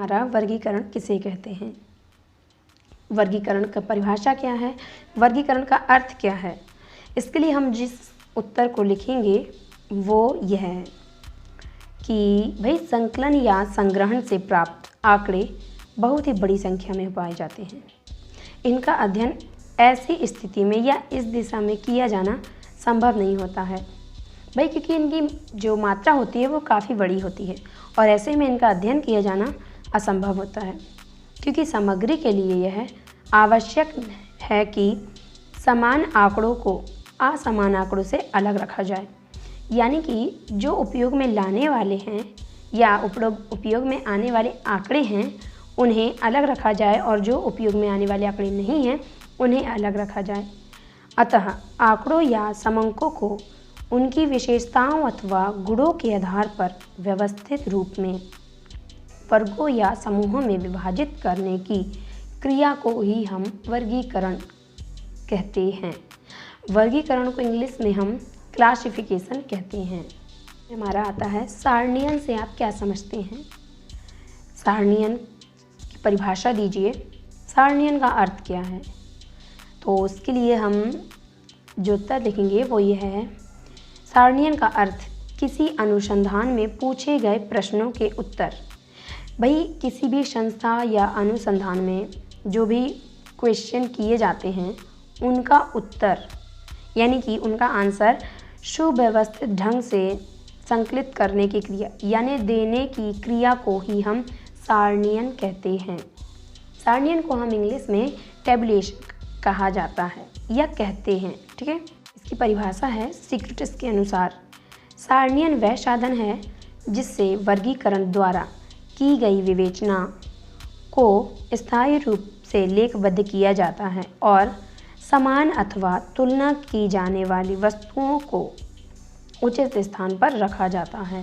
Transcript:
हमारा वर्गीकरण किसे कहते हैं। वर्गीकरण का परिभाषा क्या है, वर्गीकरण का अर्थ क्या है, इसके लिए हम जिस उत्तर को लिखेंगे वो यह है कि भाई संकलन या संग्रहण से प्राप्त आंकड़े बहुत ही बड़ी संख्या में पाए जाते हैं। इनका अध्ययन ऐसी स्थिति में या इस दिशा में किया जाना संभव नहीं होता है भाई, क्योंकि इनकी जो मात्रा होती है वो काफ़ी बड़ी होती है और ऐसे में इनका अध्ययन किया जाना असंभव होता है, क्योंकि सामग्री के लिए यह आवश्यक है कि समान आंकड़ों को असमान आंकड़ों से अलग रखा जाए। यानी कि जो उपयोग में लाने वाले हैं या उपयोग में आने वाले आंकड़े हैं उन्हें अलग रखा जाए और जो उपयोग में आने वाले आंकड़े नहीं हैं उन्हें अलग रखा जाए। अतः आंकड़ों या समंकों को उनकी विशेषताओं अथवा गुणों के आधार पर व्यवस्थित रूप में वर्गों या समूहों में विभाजित करने की क्रिया को ही हम वर्गीकरण कहते हैं। वर्गीकरण को इंग्लिश में हम क्लासिफिकेशन कहते हैं। हमारा आता है सारणीयन से आप क्या समझते हैं। सारणीयन की परिभाषा दीजिए, सारणीयन का अर्थ क्या है। तो उसके लिए हम जो उत्तर लिखेंगे वो ये है, सारणीयन का अर्थ किसी अनुसंधान में पूछे गए प्रश्नों के उत्तर। भाई किसी भी संस्था या अनुसंधान में जो भी क्वेश्चन किए जाते हैं उनका उत्तर यानी कि उनका आंसर सुव्यवस्थित ढंग से संकलित करने की क्रिया यानी देने की क्रिया को ही हम सारणीयन कहते हैं। सारणीयन को हम इंग्लिश में टेबुलेशन कहा जाता है या कहते हैं, ठीक है। इसकी परिभाषा है सिक्रेटिस के अनुसार, सारणीयन वह साधन है जिससे वर्गीकरण द्वारा की गई विवेचना को स्थायी रूप से लेखबद्ध किया जाता है और समान अथवा तुलना की जाने वाली वस्तुओं को उचित स्थान पर रखा जाता है।